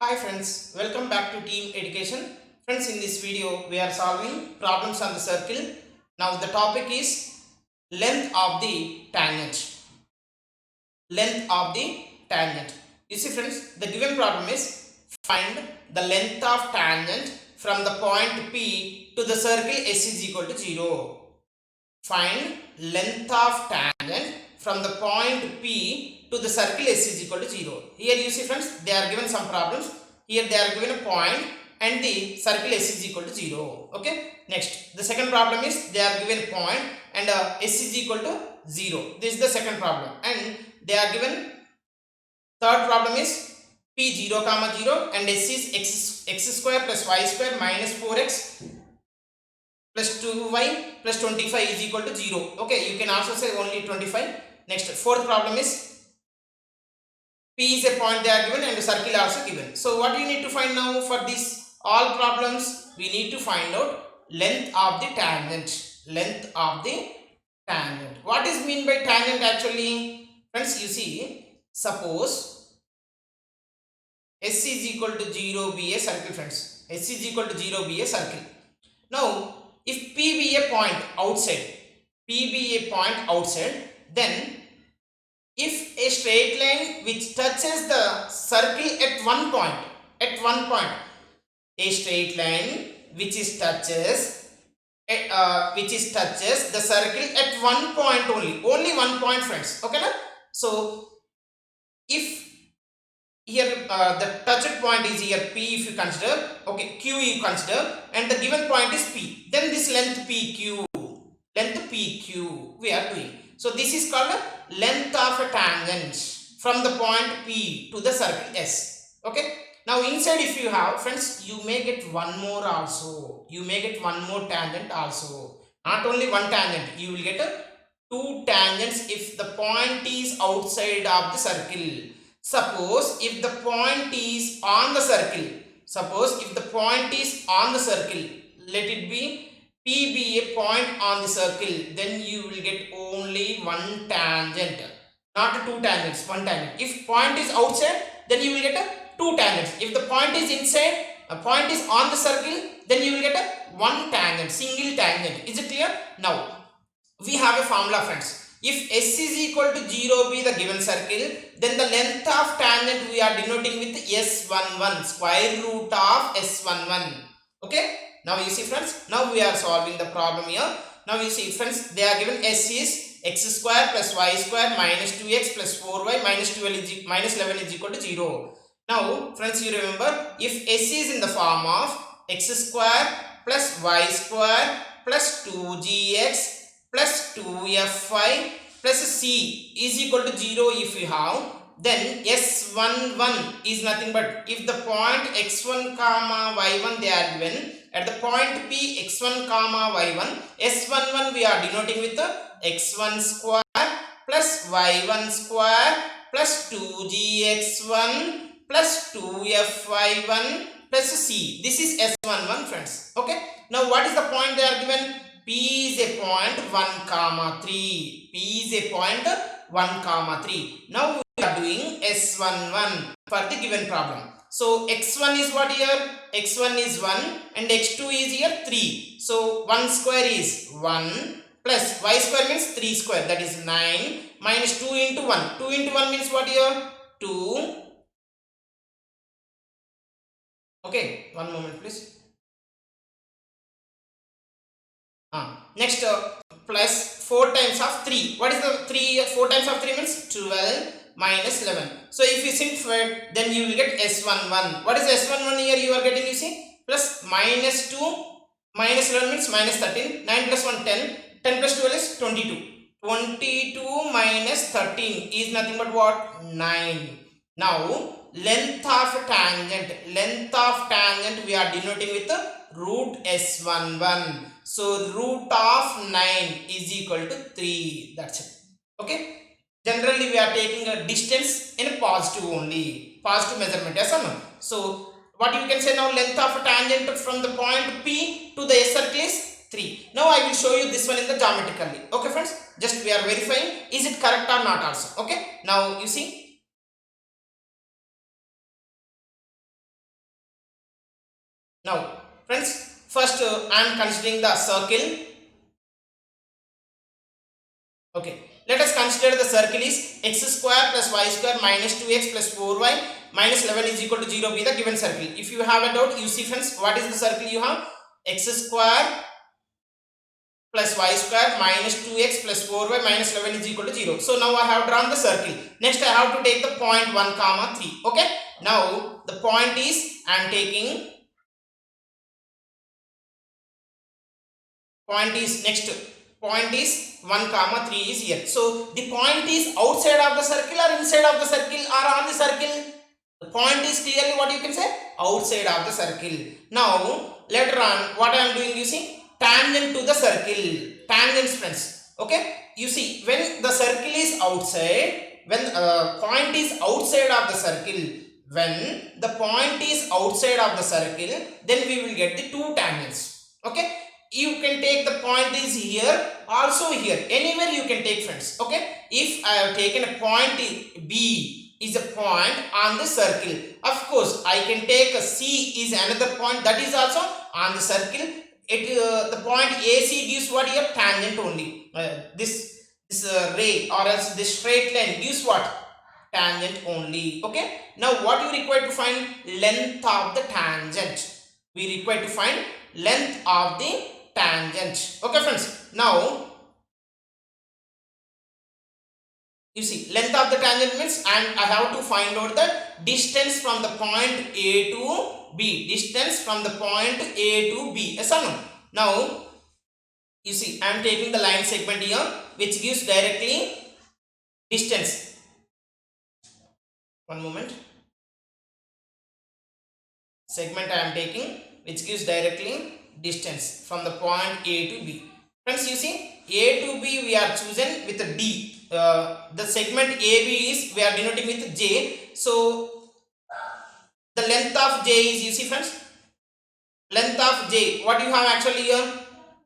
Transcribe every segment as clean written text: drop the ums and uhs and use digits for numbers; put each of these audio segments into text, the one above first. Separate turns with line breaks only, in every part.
Hi friends, welcome back to Team Education. Friends, in this video we are solving problems on the circle. Now the topic is length of the tangent. Length of the tangent. You see friends, the given problem is find the length of tangent from the point P to the circle S is equal to 0. Find length of tangent from the point P to the circle S is equal to 0. Here you see friends, they are given some problems. Here they are given a point and the circle S is equal to 0. Okay. Next, the second problem is they are given a point and S is equal to 0. This is the second problem. And they are given third problem is P 0 comma 0 and S is x square plus y square minus 4x plus 2y plus 25 is equal to 0. Okay, you can also say only 25. Next, fourth problem is P is a point they are given and the circle also given. So what you need to find now for these all problems? We need to find out length of the tangent. Length of the tangent. What is mean by tangent actually? Friends, you see, suppose S is equal to 0 be a circle, friends. S is equal to 0 be a circle. Now, if P be a point outside, then if a straight line which touches the circle at one point, a straight line which is touches the circle at one point only one point, friends. Okay, na? So if here the touched point is here P, if you consider, okay, Q you consider, and the given point is P, then this length PQ we are doing. So this is called a length of a tangent from the point P to the circle S. Okay, now inside if you have, friends, you may get one more also, tangent also. Not only one tangent, you will get two tangents if the point is outside of the circle. Suppose if the point is on the circle, let it be P be a point on the circle, then you will get only one tangent, not two tangents, one tangent. If point is outside, then you will get two tangents. If the point is inside, a point is on the circle, then you will get one tangent, single tangent. Is it clear? Now we have a formula, friends. If S is equal to 0 be the given circle, then the length of tangent we are denoting with S11, square root of S11. Okay. Now you see, friends, now we are solving the problem here. Now you see, friends, they are given S is x square plus y square minus 2x plus 4y minus 11 is equal to 0. Now, friends, you remember, if S is in the form of x square plus y square plus 2gx plus 2fy plus c is equal to 0 if you have, then S11 is nothing but if the point x1 comma y1 they are given at the point P x1 comma y1, S11 we are denoting with the x1 square plus y1 square plus 2gx1 plus 2fy1 plus c. This is S11, friends. Okay. Now what is the point they are given? P is a point 1 comma 3. Now we are doing S11 for the given problem. So x1 is what here? X1 is 1 and x2 is here 3. So 1 square is 1 plus y square means 3 square, that is 9, minus 2 into 1. 2 into 1 means what here? 2. Okay, one moment please. Next, plus 4 times of 3. What is the 3? 4 times of 3 means 12 minus 11. So if you simplify, then you will get S11. What is S11 here? You are getting, you see, plus minus 2 minus 11 means minus 13. 9 plus 1 10. 10 plus 12 is 22. 22 minus 13 is nothing but what? 9. Now length of tangent we are denoting with root S11. So root of 9 is equal to 3. That's it. Okay. Generally we are taking a distance in positive only. Positive measurement. Yes or no? So what you can say now, length of a tangent from the point P to the S circle is 3. Now I will show you this one in the geometrically. Okay friends. Just we are verifying is it correct or not also. Okay. Now you see. Now, friends, first I am considering the circle. Okay, let us consider the circle is x square plus y square minus 2x plus 4y minus 11 is equal to 0 be the given circle. If you have a doubt, you see friends, what is the circle you have? X square plus y square minus 2x plus 4y minus 11 is equal to 0. So now I have drawn the circle. Next I have to take the point 1 comma 3. Okay, now the point is I am taking point is next point is 1 comma 3 is here. So the point is outside of the circle or inside of the circle or on the circle? The point is clearly what you can say, outside of the circle. Now later on what I am doing, you see, tangent to the circle, tangents friends. Okay, you see, when the circle is outside, when point is outside of the circle, when the point is outside of the circle, then we will get the two tangents. Okay, you can take the point is here, also here, anywhere you can take friends. Okay, if I have taken a point B is a point on the circle, of course I can take a C is another point that is also on the circle. It the point AC gives what here, tangent only. This ray or else this straight line gives what, tangent only. Okay, now what you require to find, length of the tangent. We require to find length of the tangent. Okay friends, now you see, length of the tangent means, and I have to find out the distance from the point A to B, distance from the point A to B, yes or no? Now you see, I am taking the line segment here which gives directly distance. One moment, segment I am taking which gives directly distance from the point A to B. Friends, you see, A to B we are chosen with a D. The segment AB is we are denoting with J. So the length of J is, you see friends, length of J, what you have actually here,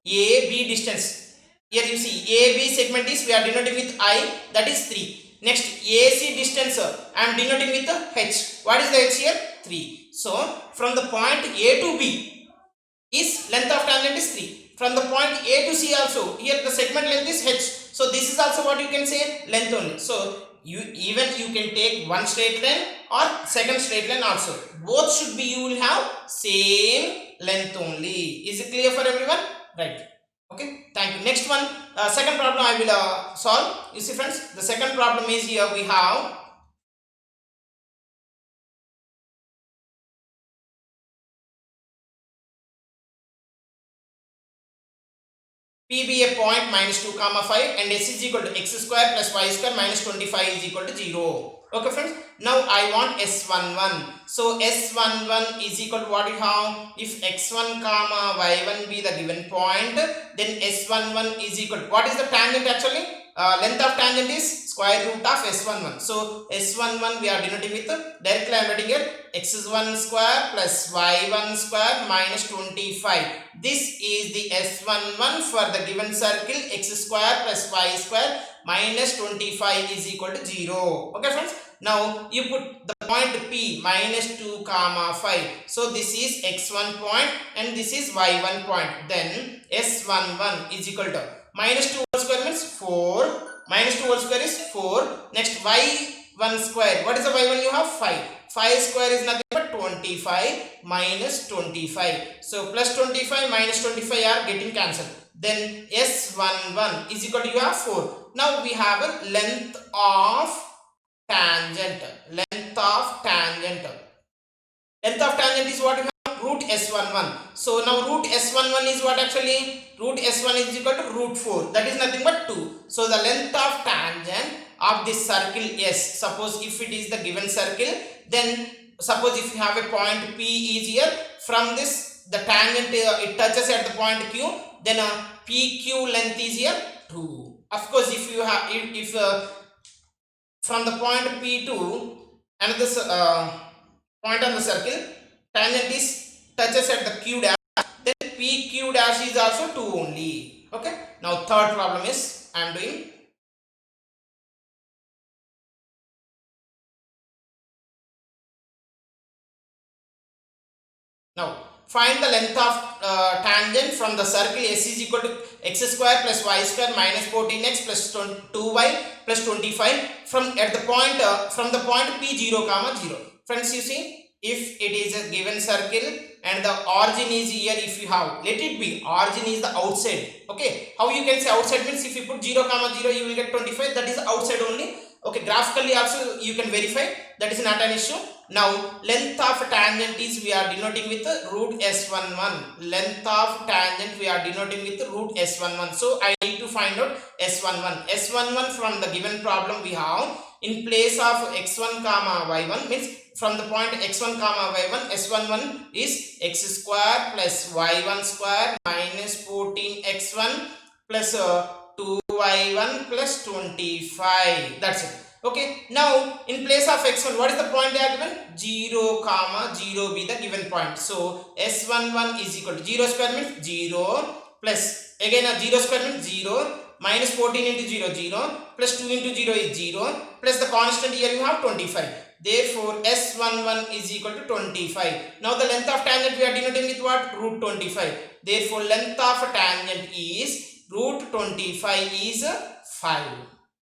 AB distance. Here you see AB segment is we are denoting with I, that is 3. Next AC distance I am denoting with H. What is the H here? 3. So from the point A to B is length of tangent is 3. From the point A to C also, here the segment length is H. So this is also what you can say, length only. So you can take one straight line or second straight line also. Both should be, you will have same length only. Is it clear for everyone? Right. Okay, thank you. Next one, second problem I will solve. You see friends, the second problem is here we have P be a point minus 2 comma 5 and S is equal to x square plus y square minus 25 is equal to 0. Okay friends, now I want S11. So S11 is equal to what you have, if x1 comma y1 be the given point, then S11 is equal to, what is the tangent actually? Length of tangent is square root of S11. So S11 we are denoting with, directly I am writing here, x1 square plus y1 square minus 25. This is the S11 for the given circle x square plus y square minus 25 is equal to 0. Okay friends, now you put the point P minus 2 comma 5. So this is x1 point and this is y1 point. Then S11 is equal to minus 2 whole square means 4. Minus 2 whole square is 4. Next y1 square. What is the y1 you have? 5. 5 square is nothing but 25 minus 25. So plus 25 minus 25 are getting cancelled. Then S11 is equal to, you have 4. Now we have a length of tangent. Length of tangent. Length of tangent is what you have, root S11. So now root S11 is what actually? Root S1 is equal to root 4. That is nothing but 2. So the length of tangent of this circle S, suppose if it is the given circle, then suppose if you have a point P is here, from this the tangent it touches at the point Q, then PQ length is here 2. Of course if you have, if from the point P to another point on the circle, tangent is touches at the Q dash, then PQ dash is also 2 only. Okay, now third problem is I am doing. Now find the length of tangent from the circle S is equal to x square plus y square minus 14x plus 2y plus 25 from the point P0 comma 0. Friends, you see, if it is a given circle and the origin is here, if you have, let it be, origin is the outside. Okay, how you can say outside means if you put 0 comma 0 you will get 25, that is outside only. Okay, graphically also you can verify, that is not an issue. Now length of tangent is we are denoting with root S11. Length of tangent we are denoting with root S11. So I need to find out S11. S11 from the given problem we have, in place of x1 comma y1 means from the point x1 comma y1, S11 is x square plus y1 square minus 14x1 plus 2y1 plus 25. That's it. Okay, now in place of x1, what is the point they are given? 0 comma 0 be the given point. So S11 is equal to 0 square means 0 plus again a 0 square means 0 minus 14 into 0 0 plus 2 into 0 is 0 plus the constant here you have 25. Therefore S11 is equal to 25. Now the length of tangent we are denoting with what? Root 25. Therefore length of tangent is root 25 is 5.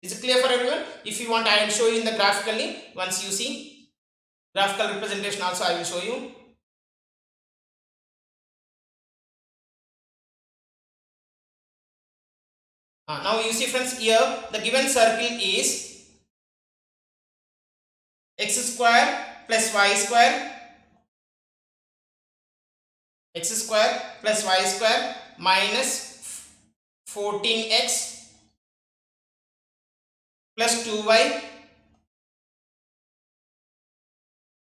Is it clear for everyone? If you want, I will show you in the graphically. Once you see graphical representation also I will show you. Now you see friends, here the given circle is x square plus y square, x square plus y square minus 14x plus 2y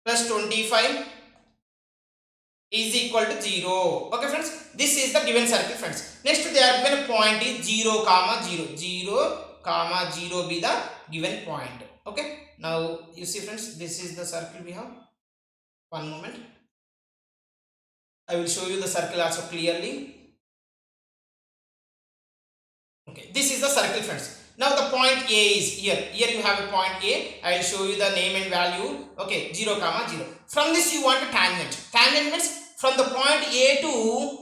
plus 25 is equal to 0. Okay friends, this is the given circle friends. Next they are given a point is 0 comma 0. 0 comma 0 be the given point. Okay, now you see friends, this is the circle we have. One moment, I will show you the circle also clearly. Okay, this is the circle friends. Now the point A is here. Here you have a point A. I will show you the name and value. Okay, 0 comma 0. From this you want a tangent. Tangent means from the point A to,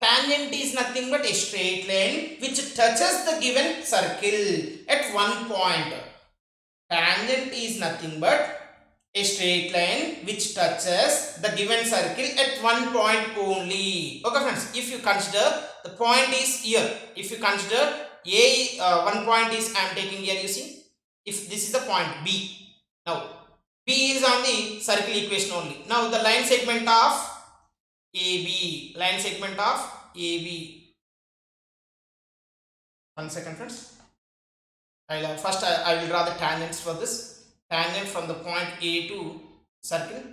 tangent is nothing but a straight line which touches the given circle at one point. Tangent is nothing but a straight line which touches the given circle at one point only. Okay friends, if you consider the point is here, if you consider one point is I am taking here, you see, if this is the point B, now B is on the circle equation only. Now the line segment of AB, line segment of AB. One second friends, first I will draw the tangents for this. Tangent from the point A to circle.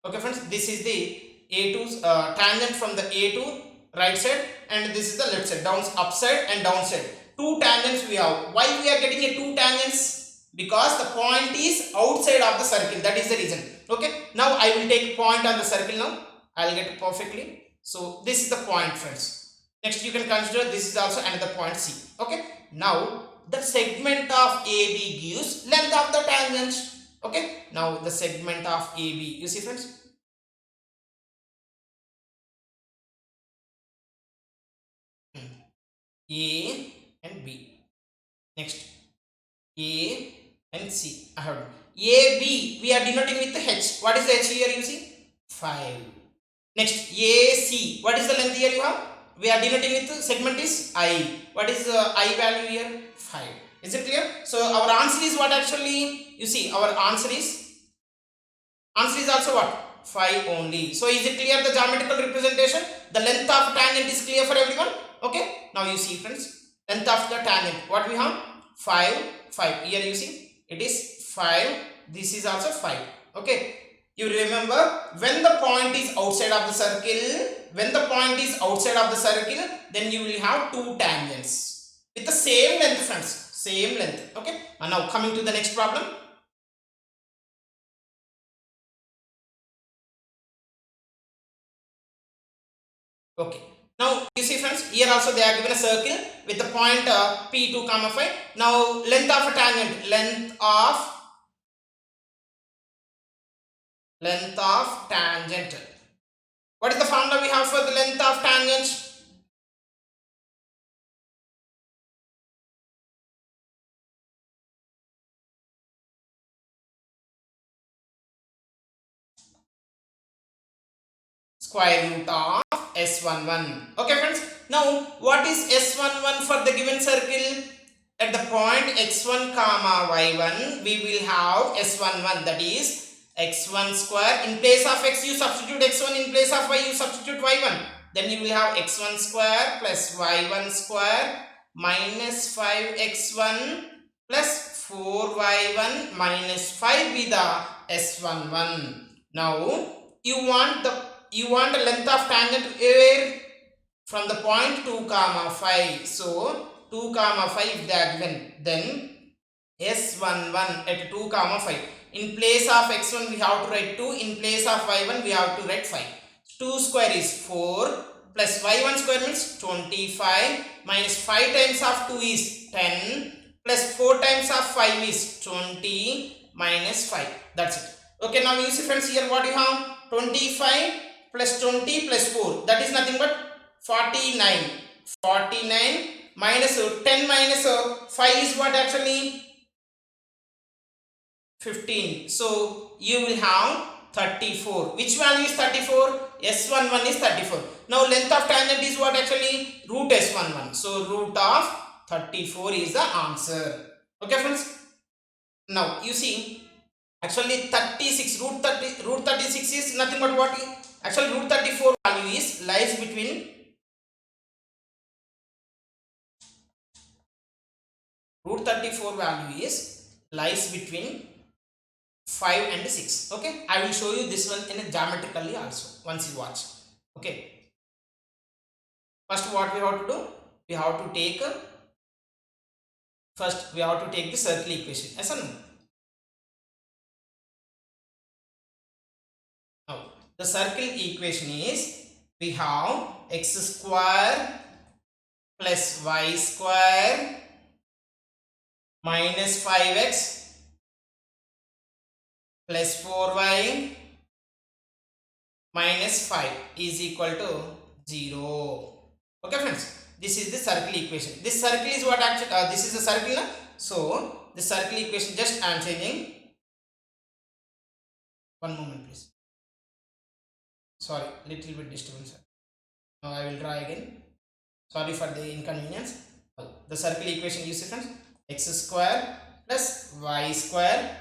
Okay friends, this is the A to tangent from the A to right side, and this is the left side, upside and downside. Two tangents we have. Why we are getting a two tangents? Because the point is outside of the circle, that is the reason. Okay, now I will take a point on the circle. Now I will get it perfectly. So this is the point friends. Next you can consider this is also another point C. Okay, now the segment of AB gives length of the tangent. Okay, now the segment of AB, you see friends, A and B. Next A and C. I have AB we are denoting with the H. What is the H here? You see 5. Next AC, what is the length here you have? We are denoting with the segment is I. What is the I value here? 5. Is it clear? So our answer is what actually? You see, our answer is also what? 5 only. So is it clear the geometrical representation? The length of tangent is clear for everyone? Okay. Now you see friends, length of the tangent. What we have? 5. Here you see, it is 5. This is also 5. Okay. You remember, when the point is outside of the circle, then you will have two tangents with the same length friends, same length. Okay, and now coming to the next problem. Okay, now you see friends, here also they are given a circle with the point P2 comma 5. Now length of a tangent, length of tangent What is the formula we have for the length of tangent? Square root of S11. Okay friends. Now what is S11 for the given circle? At the point x1 comma y1 we will have S11, that is x1 square. In place of x you substitute x1, in place of y you substitute y1. Then you will have x1 square plus y1 square minus 5x1 plus 4y1 minus 5 be the S11. Now you want the length of tangent where? From the point 2 comma 5. So 2 comma 5 if they are given, then S11 at 2 comma 5. In place of x1 we have to write 2, in place of y1 we have to write 5. 2 square is 4 plus y1 square means 25 minus 5 times of 2 is 10 plus 4 times of 5 is 20 minus 5. That's it. Okay, now you see friends, here what you have? 25 plus 20 plus 4, that is nothing but 49. 49 minus 10 minus 5 is what actually? 15. So you will have 34. Which value is 34? S11 is 34. Now length of tangent is what actually? Root S11. So root of 34 is the answer. Okay friends. Now you see, actually 36, root 36 is nothing but what? Actually root 34 value is lies between root 34 value is lies between 5 and 6. Okay, I will show you this one in a geometrically also once you watch. Okay, first what we have to do, we have to take first we have to take the circle equation. Yes or no? Now the circle equation is, we have x square plus y square minus 5x plus 4y minus 5 is equal to 0. Okay friends, this is the circle equation. This circle is what actually, this is a circle na? So the circle equation, just I am changing. One moment please. Sorry, little bit disturbance. Now I will draw again. Sorry for the inconvenience. The circle equation you see friends, x square plus y square,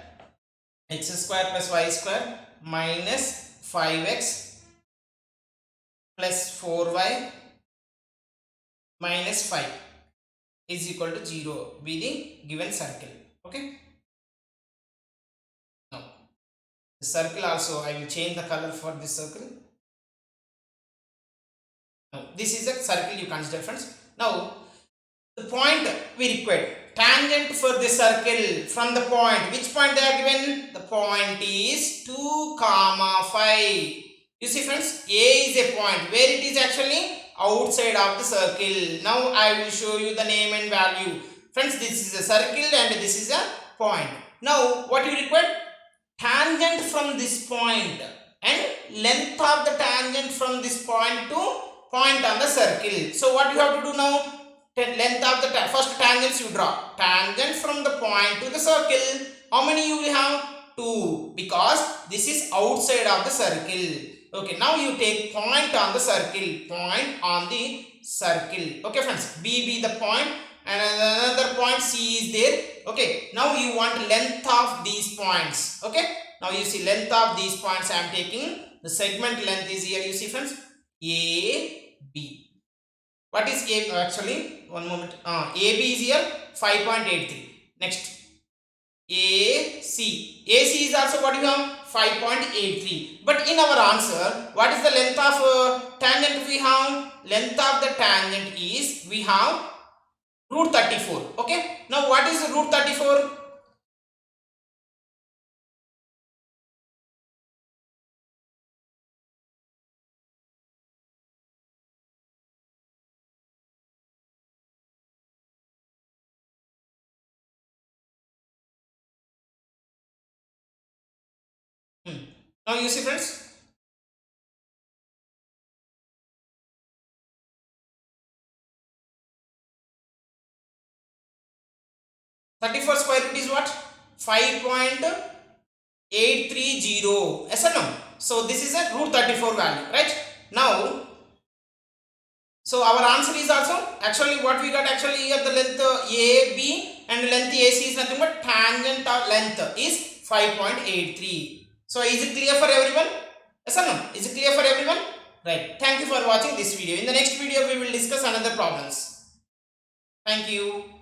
x square plus y square minus 5x plus 4y minus 5 is equal to 0 be the given circle. Okay, now the circle also I will change the color for this circle. Now this is a circle you consider friends. Now the point we require, tangent for the circle from the point, which point they are given? The point is 2 comma 5. You see friends, A is a point where it is actually outside of the circle. Now I will show you the name and value. Friends, this is a circle and this is a point. Now what you require? Tangent from this point and length of the tangent from this point to point on the circle. So what you have to do now? Length of the first tangents you draw. Tangent from the point to the circle. How many you will have? 2, because this is outside of the circle. Okay, now you take point on the circle. Point on the circle. Okay friends, B be the point and another point C is there. Okay, now you want length of these points. Okay, now you see length of these points I am taking. The segment length is here, you see friends, A, B. What is A actually? One moment. AB is here 5.83. Next AC. AC is also what you have? 5.83. But in our answer, what is the length of tangent we have? Length of the tangent is, we have root 34. Okay. Now what is root 34? Now you see friends, 34 square root is what? 5.830. Yes or no? So this is a root 34 value, right? Now, so our answer is also actually what we got actually here, the length AB and length AC is nothing but tangent of length is 5.83. So is it clear for everyone? Yes or no? Is it clear for everyone? Right. Thank you for watching this video. In the next video we will discuss another problems. Thank you.